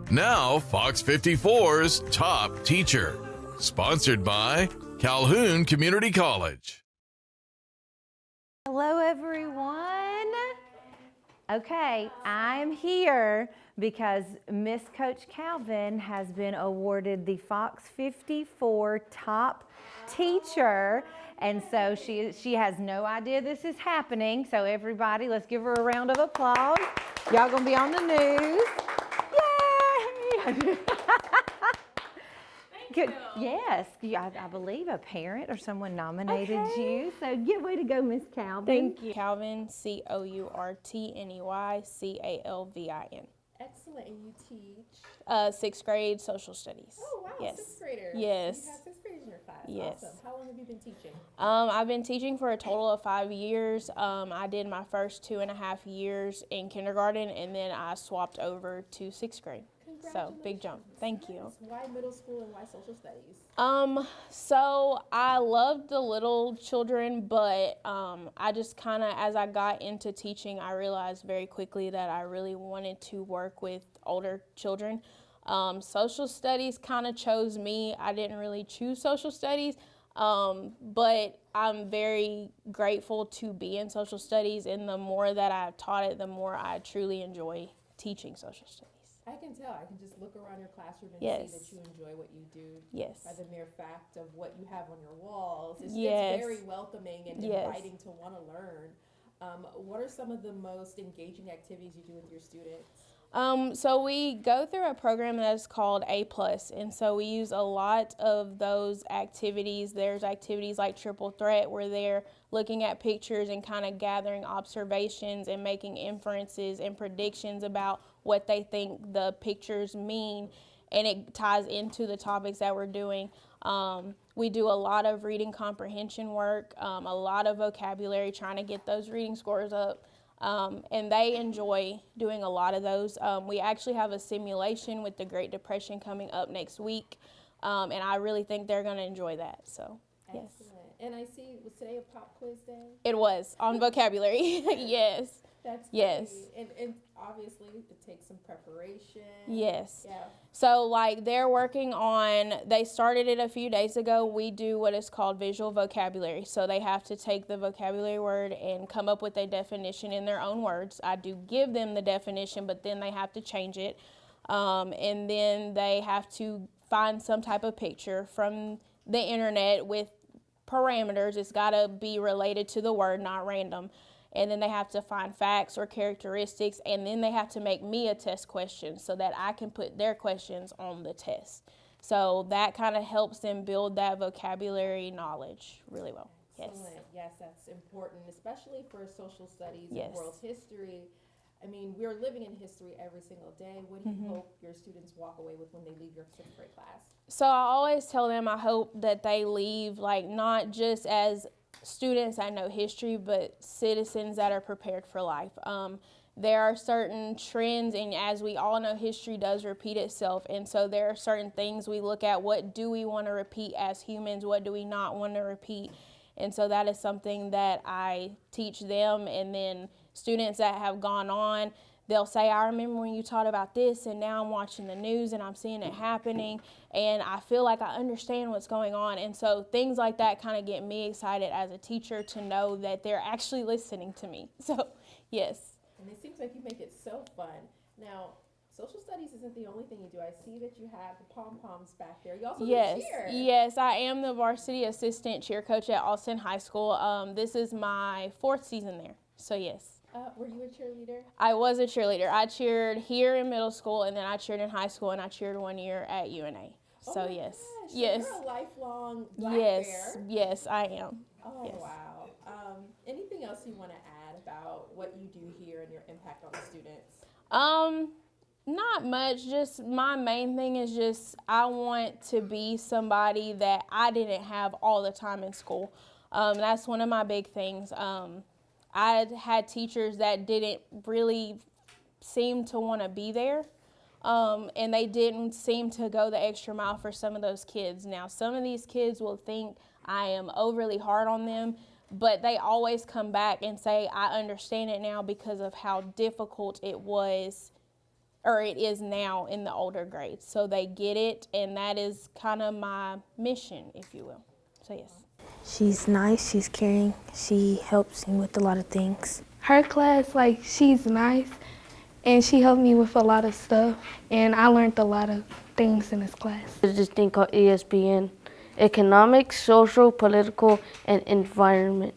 Now, Fox 54's Top Teacher. Sponsored by Calhoun Community College. Hello, everyone. Okay, I'm here because Miss Coach Calvin has been awarded the Fox 54 Top Teacher. And so she has no idea this is happening. So everybody, let's give her a round of applause. Y'all gonna be on the news. Yay! Good. Yes, I believe a parent or someone nominated you. So get way to go, Miss Calvin. Thank you. Calvin, Courtney Calvin. Excellent. And you teach? 6th grade social studies. Oh, wow. Yes. 6th graders. Yes. You have 6th graders in your class. Yes. Awesome. How long have you been teaching? I've been teaching for a total of 5 years. I did my first 2.5 years in kindergarten, and then I swapped over to 6th grade. So big jump. Thank you. Why middle school and why social studies? So I loved the little children, but I just kind of, as I got into teaching, I realized very quickly that I really wanted to work with older children. Social studies kind of chose me. I didn't really choose social studies, but I'm very grateful to be in social studies, and the more that I've taught it, the more I truly enjoy teaching social studies. I can tell. I can just look around your classroom and Yes. see that you enjoy what you do. Yes. By the mere fact of what you have on your walls. It's Yes. very welcoming and Yes. inviting to want to learn. What are some of the most engaging activities you do with your students? So we go through a program that's called A+, and so we use a lot of those activities. There's activities like Triple Threat where they're looking at pictures and kind of gathering observations and making inferences and predictions about what they think the pictures mean, and it ties into the topics that we're doing. We do a lot of reading comprehension work, a lot of vocabulary, trying to get those reading scores up. And they enjoy doing a lot of those. We actually have a simulation with the Great Depression coming up next week, and I really think they're going to enjoy that. So, yes. Excellent. And I see, was today a pop quiz day? It was on vocabulary. Yes. That's Yes. great. And obviously it takes some preparation. Yes. Yeah. So like they're working on, they started it a few days ago. We do what is called visual vocabulary. So they have to take the vocabulary word and come up with a definition in their own words. I do give them the definition, but then they have to change it. And then they have to find some type of picture from the internet with parameters. It's got to be related to the word, not random. And then they have to find facts or characteristics, and then they have to make me a test question so that I can put their questions on the test. So that kind of helps them build that vocabulary knowledge really well. Excellent. Yes, that's important, especially for social studies Yes. and world history. I mean, we're living in history every single day. What do you hope your students walk away with when they leave your 6th grade class? So I always tell them I hope that they leave like not just as students that know history, but citizens that are prepared for life. There are certain trends, and as we all know, history does repeat itself, and so there are certain things we look at. What do we want to repeat as humans? What do we not want to repeat? And so that is something that I teach them, and then students that have gone on, they'll say, I remember when you taught about this, and now I'm watching the news and I'm seeing it happening, and I feel like I understand what's going on. And so things like that kind of get me excited as a teacher to know that they're actually listening to me. So, yes. And it seems like you make it so fun. Now, social studies isn't the only thing you do. I see that you have the pom-poms back there. You also do cheer. Yes, I am the varsity assistant cheer coach at Austin High School. This is my 4th season there, so yes. Were you a cheerleader? I was a cheerleader. I cheered here in middle school, and then I cheered in high school, and I cheered 1 year at UNA. So, my yes. gosh, so Yes. you're a lifelong Black Yes. bear. Yes, I am. Oh, Yes. wow. Anything else you want to add about what you do here and your impact on the students? Not much. Just my main thing is just I want to be somebody that I didn't have all the time in school. That's one of my big things. I had teachers that didn't really seem to want to be there, and they didn't seem to go the extra mile for some of those kids. Now, some of these kids will think I am overly hard on them, but they always come back and say, I understand it now because of how difficult it was or it is now in the older grades. So they get it, and that is kind of my mission, if you will. So yes. She's nice, she's caring, she helps me with a lot of things. Her class, like, she's nice, and she helped me with a lot of stuff, and I learned a lot of things in this class. There's this thing called ESPN, economics, social, political, and environment.